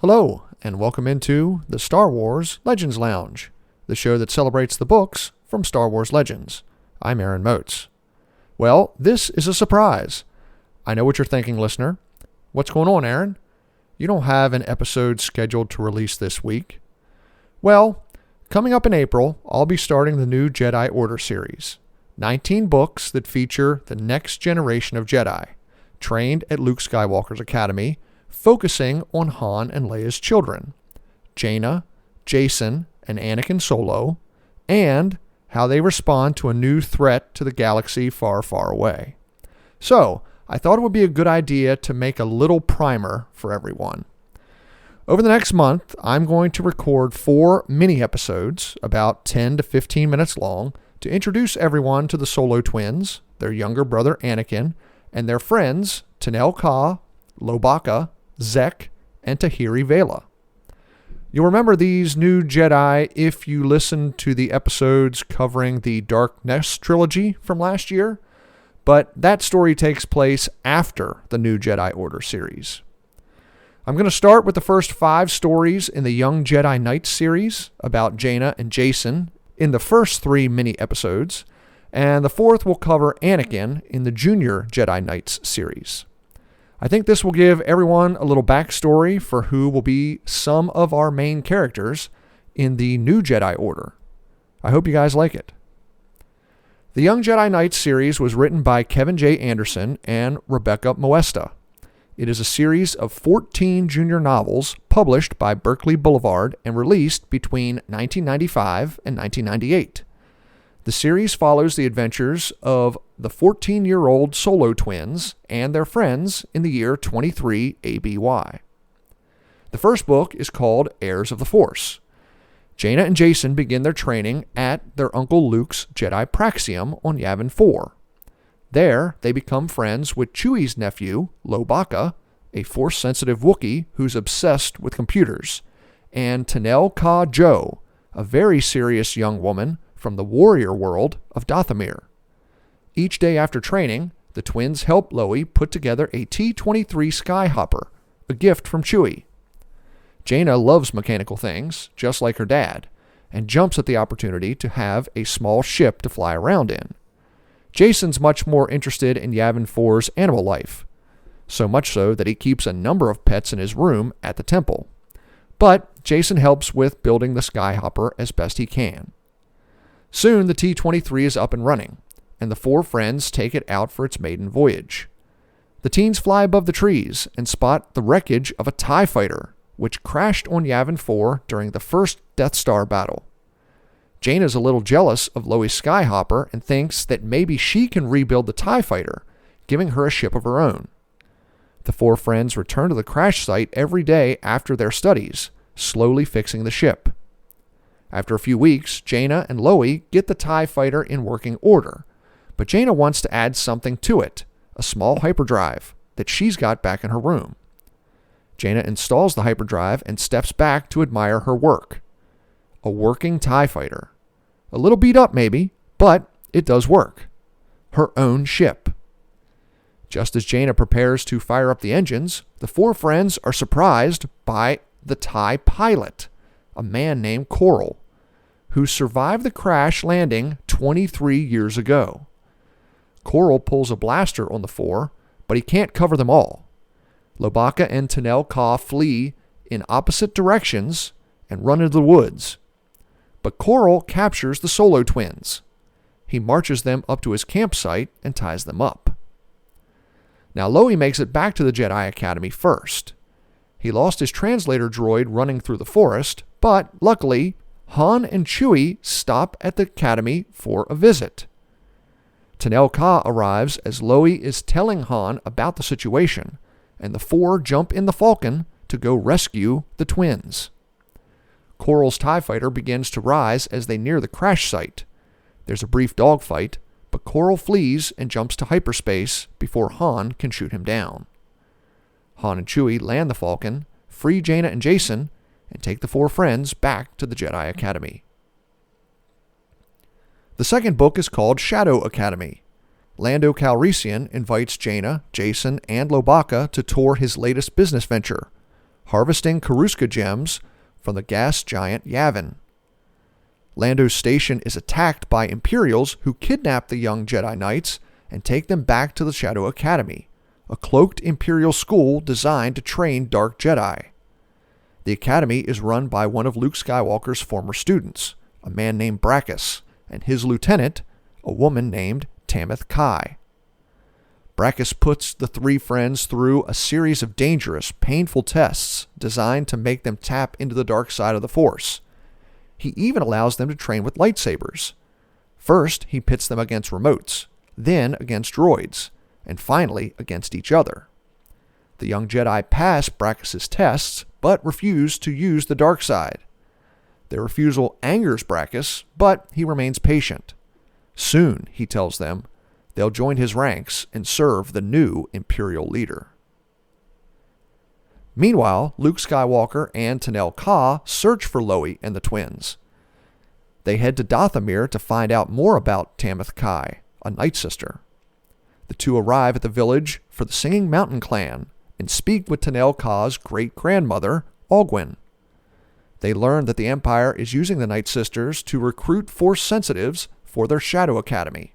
Hello, and welcome into the Star Wars Legends Lounge, the show that celebrates the books from Star Wars Legends. I'm Aaron Moats. Well, this is a surprise. I know what you're thinking, listener. What's going on, Aaron? You don't have an episode scheduled to release this week. Well, coming up in April, I'll be starting the new Jedi Order series. 19 books that feature the next generation of Jedi, trained at Luke Skywalker's Academy, focusing on Han and Leia's children, Jaina, Jacen, and Anakin Solo, and how they respond to a new threat to the galaxy far, far away. So, I thought it would be a good idea to make a little primer for everyone. Over the next month, I'm going to record 4 mini episodes, about 10 to 15 minutes long, to introduce everyone to the Solo twins, their younger brother Anakin, and their friends Tenel Ka, Lobaka, Zek, and Tahiri Vela. You'll remember these new Jedi if you listen to the episodes covering the Dark Nest trilogy from last year, but that story takes place after the new Jedi Order series. I'm going to start with the first 5 stories in the Young Jedi Knights series about Jaina and Jacen in the first 3 mini episodes, and the 4th will cover Anakin in the Junior Jedi Knights series. I think this will give everyone a little backstory for who will be some of our main characters in the new Jedi Order. I hope you guys like it. The Young Jedi Knights series was written by Kevin J. Anderson and Rebecca Moesta. It is a series of 14 junior novels published by Berkeley Boulevard and released between 1995 and 1998. The series follows the adventures of the 14-year-old Solo twins and their friends in the year 23 ABY. The first book is called Heirs of the Force. Jaina and Jacen begin their training at their Uncle Luke's Jedi Praxium on Yavin 4. There, they become friends with Chewie's nephew, Lobaka, a Force-sensitive Wookiee who's obsessed with computers, and Tenel Ka Jo, a very serious young woman from the warrior world of Dathomir. Each day after training, the twins help Loie put together a T-23 Skyhopper, a gift from Chewie. Jaina loves mechanical things, just like her dad, and jumps at the opportunity to have a small ship to fly around in. Jacen's much more interested in Yavin 4's animal life, so much so that he keeps a number of pets in his room at the temple. But Jacen helps with building the Skyhopper as best he can. Soon the T-23 is up and running, and the 4 friends take it out for its maiden voyage. The teens fly above the trees and spot the wreckage of a TIE fighter, which crashed on Yavin 4 during the first Death Star battle. Jaina's a little jealous of Loie's Skyhopper and thinks that maybe she can rebuild the TIE fighter, giving her a ship of her own. The 4 friends return to the crash site every day after their studies, slowly fixing the ship. After a few weeks, Jaina and Loie get the TIE fighter in working order, but Jaina wants to add something to it, a small hyperdrive that she's got back in her room. Jaina installs the hyperdrive and steps back to admire her work. A working TIE fighter. A little beat up maybe, but it does work. Her own ship. Just as Jaina prepares to fire up the engines, the 4 friends are surprised by the TIE pilot, a man named Coral, who survived the crash landing 23 years ago. Coral pulls a blaster on the 4, but he can't cover them all. Lobaka and Tenel Ka flee in opposite directions and run into the woods. But Coral captures the Solo twins. He marches them up to his campsite and ties them up. Now Loie makes it back to the Jedi Academy first. He lost his translator droid running through the forest, but luckily, Han and Chewie stop at the Academy for a visit. Tenel Ka arrives as Loie is telling Han about the situation, and the 4 jump in the Falcon to go rescue the twins. Coral's TIE fighter begins to rise as they near the crash site. There's a brief dogfight, but Coral flees and jumps to hyperspace before Han can shoot him down. Han and Chewie land the Falcon, free Jaina and Jacen, and take the 4 friends back to the Jedi Academy. The second book is called Shadow Academy. Lando Calrissian invites Jaina, Jacen, and Lobaka to tour his latest business venture, harvesting Karuska gems from the gas giant Yavin. Lando's station is attacked by Imperials who kidnap the young Jedi Knights and take them back to the Shadow Academy, a cloaked Imperial school designed to train Dark Jedi. The Academy is run by one of Luke Skywalker's former students, a man named Brackus, and his lieutenant, a woman named Tamith Kai. Brackus puts the three friends through a series of dangerous, painful tests designed to make them tap into the dark side of the Force. He even allows them to train with lightsabers. First, he pits them against remotes, then against droids, and finally against each other. The young Jedi pass Brackus' tests, but refuse to use the dark side. Their refusal angers Brackus, but he remains patient. Soon, he tells them, they'll join his ranks and serve the new Imperial leader. Meanwhile, Luke Skywalker and Tenel Ka search for Loey and the twins. They head to Dathomir to find out more about Tamith Kai, a Night Sister. The two arrive at the village for the Singing Mountain clan and speak with Tenel Ka's great-grandmother, Ogwyn. They learn that the Empire is using the Night Sisters to recruit Force sensitives for their Shadow Academy.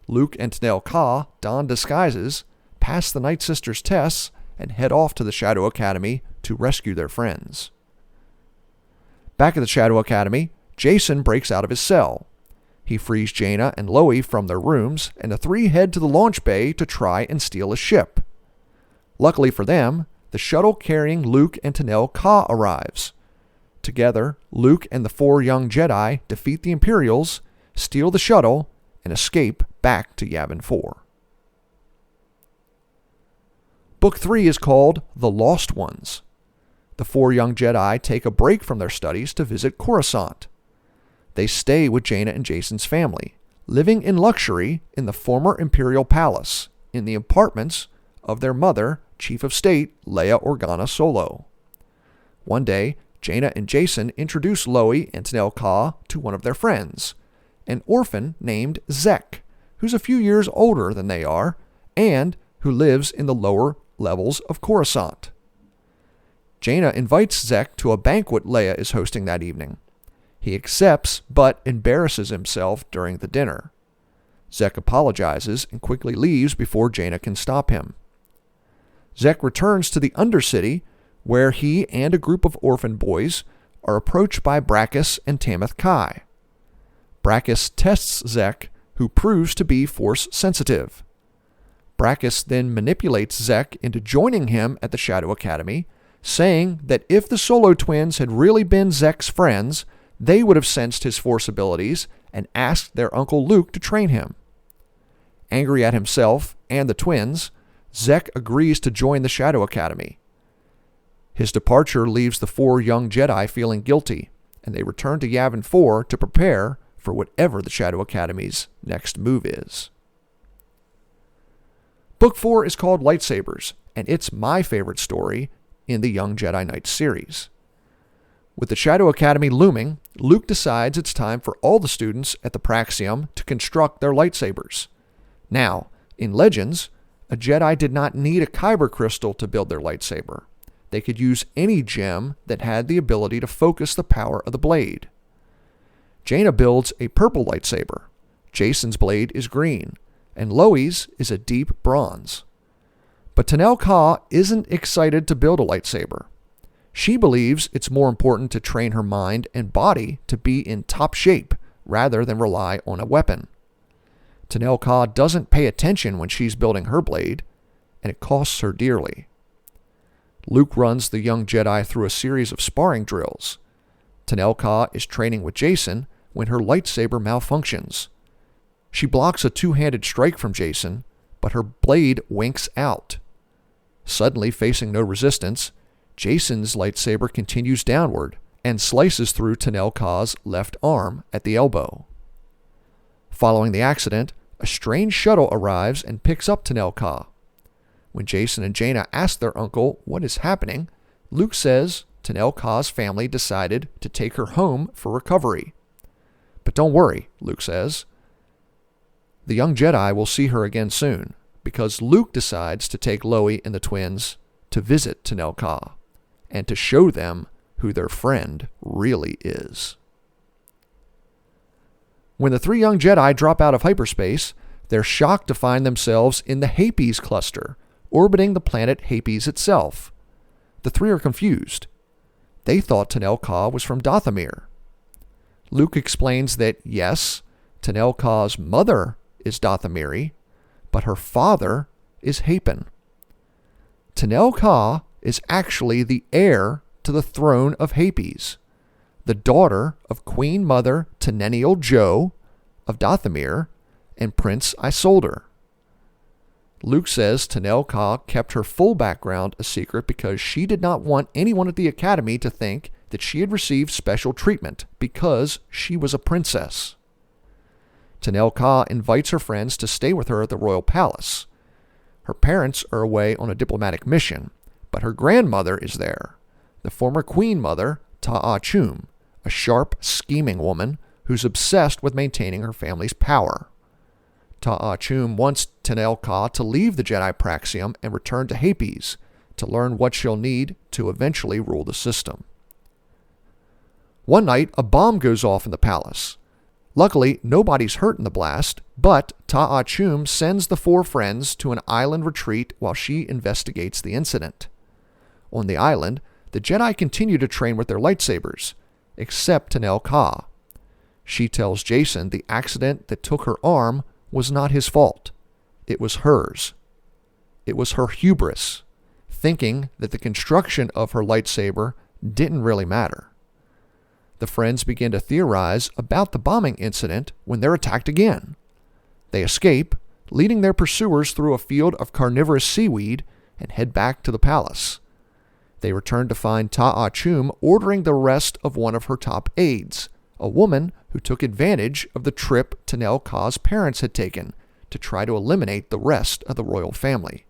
Luke and Tenel Ka don disguises, pass the Night Sisters' tests, and head off to the Shadow Academy to rescue their friends. Back at the Shadow Academy, Jacen breaks out of his cell. He frees Jaina and Loey from their rooms, and the three head to the launch bay to try and steal a ship. Luckily for them, the shuttle carrying Luke and Tenel Ka arrives. Together, Luke and the four young Jedi defeat the Imperials, steal the shuttle, and escape back to Yavin 4. Book 3 is called The Lost Ones. The four young Jedi take a break from their studies to visit Coruscant. They stay with Jaina and Jacen's family, living in luxury in the former Imperial Palace, in the apartments of their mother, Chief of State Leia Organa Solo. One day, Jaina and Jacen introduce Loey and Tenel Ka to one of their friends, an orphan named Zek, who's a few years older than they are, and who lives in the lower levels of Coruscant. Jaina invites Zek to a banquet Leia is hosting that evening. He accepts, but embarrasses himself during the dinner. Zek apologizes and quickly leaves before Jaina can stop him. Zek returns to the Undercity, where he and a group of orphan boys are approached by Brackus and Tamith Kai. Brackus tests Zek, who proves to be Force sensitive. Brackus then manipulates Zek into joining him at the Shadow Academy, saying that if the Solo twins had really been Zek's friends, they would have sensed his Force abilities and asked their Uncle Luke to train him. Angry at himself and the twins, Zek agrees to join the Shadow Academy. His departure leaves the four young Jedi feeling guilty, and they return to Yavin 4 to prepare for whatever the Shadow Academy's next move is. Book 4 is called Lightsabers, and it's my favorite story in the Young Jedi Knights series. With the Shadow Academy looming, Luke decides it's time for all the students at the Praxium to construct their lightsabers. Now, in Legends, a Jedi did not need a kyber crystal to build their lightsaber. They could use any gem that had the ability to focus the power of the blade. Jaina builds a purple lightsaber. Jacen's blade is green, and Loey's is a deep bronze. But Tenel Ka isn't excited to build a lightsaber. She believes it's more important to train her mind and body to be in top shape rather than rely on a weapon. Tenel Ka doesn't pay attention when she's building her blade, and it costs her dearly. Luke runs the young Jedi through a series of sparring drills. Tenel Ka is training with Jacen when her lightsaber malfunctions. She blocks a two-handed strike from Jacen, but her blade winks out. Suddenly facing no resistance, Jacen's lightsaber continues downward and slices through Tenel Ka's left arm at the elbow. Following the accident, a strange shuttle arrives and picks up Tenel Ka. When Jacen and Jaina ask their uncle what is happening, Luke says Tenel Ka's family decided to take her home for recovery. But don't worry, Luke says. The young Jedi will see her again soon, because Luke decides to take Loey and the twins to visit Tenel Ka. and to show them who their friend really is. When the three young Jedi drop out of hyperspace, they're shocked to find themselves in the Hapes cluster, orbiting the planet Hapes itself. The three are confused. They thought Tenel Ka was from Dathomir. Luke explains that yes, Tenel Ka's mother is Dathomiri, but her father is Hapan. Tenel Ka is actually the heir to the throne of Hapes, the daughter of Queen Mother Teneniel Jo of Dathomir and Prince Isolder. Luke says Tenel Ka kept her full background a secret because she did not want anyone at the Academy to think that she had received special treatment because she was a princess. Tenel Ka invites her friends to stay with her at the royal palace. Her parents are away on a diplomatic mission, but her grandmother is there, the former Queen Mother, Ta'a Chum, a sharp, scheming woman who's obsessed with maintaining her family's power. Ta'a Chum wants Tenel Ka to leave the Jedi Praxium and return to Hapes to learn what she'll need to eventually rule the system. One night, a bomb goes off in the palace. Luckily, nobody's hurt in the blast, but Ta'a Chum sends the four friends to an island retreat while she investigates the incident. On the island, the Jedi continue to train with their lightsabers, except Tenel Ka. She tells Jason the accident that took her arm was not his fault. It was hers. It was her hubris, thinking that the construction of her lightsaber didn't really matter. The friends begin to theorize about the bombing incident when they're attacked again. They escape, leading their pursuers through a field of carnivorous seaweed and head back to the palace. They return to find Ta'a Chum ordering the arrest of one of her top aides, a woman who took advantage of the trip Tenel Ka's parents had taken to try to eliminate the rest of the royal family.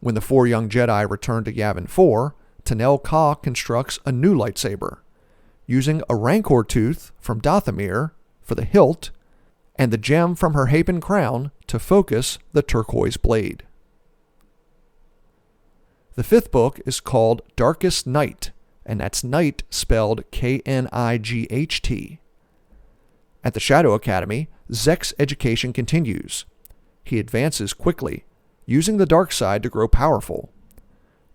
When the four young Jedi return to Yavin 4, Tenel Ka constructs a new lightsaber, using a Rancor tooth from Dathomir for the hilt and the gem from her Hapan crown to focus the turquoise blade. The fifth book is called Darkest Night, and that's night spelled Knight. At the Shadow Academy, Zek's education continues. He advances quickly, using the dark side to grow powerful.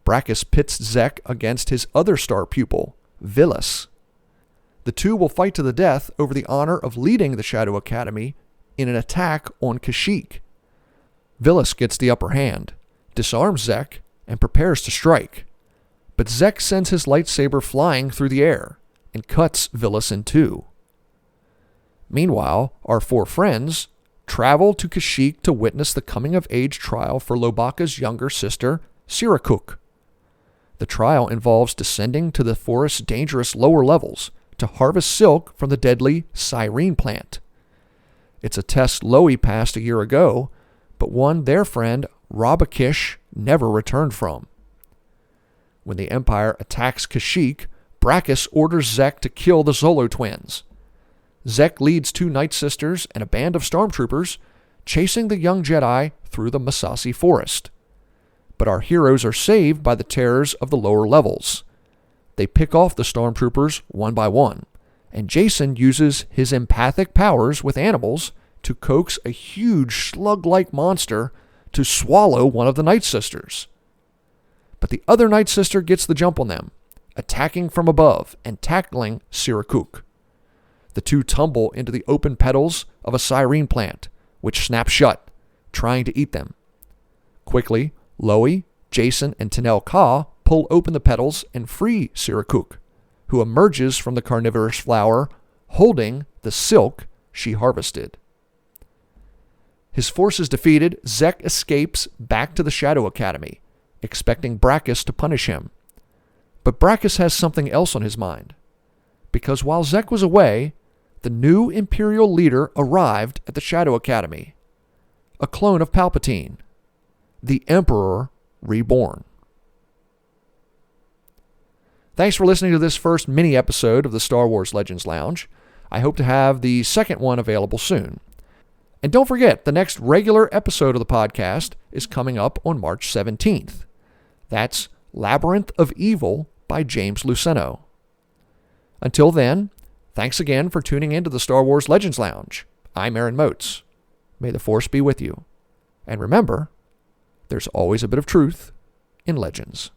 Brachus pits Zek against his other star pupil, Villas. The two will fight to the death over the honor of leading the Shadow Academy in an attack on Kashyyyk. Villas gets the upper hand, disarms Zek, and prepares to strike. But Zek sends his lightsaber flying through the air and cuts Villas in two. Meanwhile, our four friends travel to Kashyyyk to witness the coming-of-age trial for Lobaka's younger sister, Sirakuk. The trial involves descending to the forest's dangerous lower levels to harvest silk from the deadly Cyrene plant. It's a test Loey passed a year ago, but one their friend Rabakish never returned from. When the Empire attacks Kashyyyk, Brachus orders Zek to kill the Zolo twins. Zek leads two Night Sisters and a band of stormtroopers, chasing the young Jedi through the Masasi forest. But our heroes are saved by the terrors of the lower levels. They pick off the stormtroopers one by one, and Jason uses his empathic powers with animals to coax a huge slug-like monster to swallow one of the Night Sisters. But the other Night Sister gets the jump on them, attacking from above and tackling Sirakuk. The two tumble into the open petals of a Cyrene plant, which snap shut, trying to eat them. Quickly, Loey, Jason, and Tenel Ka pull open the petals and free Sirakuk, who emerges from the carnivorous flower holding the silk she harvested. His forces defeated, Zek escapes back to the Shadow Academy, expecting Brachus to punish him. But Brachus has something else on his mind, because while Zek was away, the new Imperial leader arrived at the Shadow Academy, a clone of Palpatine, the Emperor reborn. Thanks for listening to this first mini-episode of the Star Wars Legends Lounge. I hope to have the second one available soon. And don't forget, the next regular episode of the podcast is coming up on March 17th. That's Labyrinth of Evil by James Luceno. Until then, thanks again for tuning in to the Star Wars Legends Lounge. I'm Aaron Moats. May the Force be with you. And remember, there's always a bit of truth in Legends.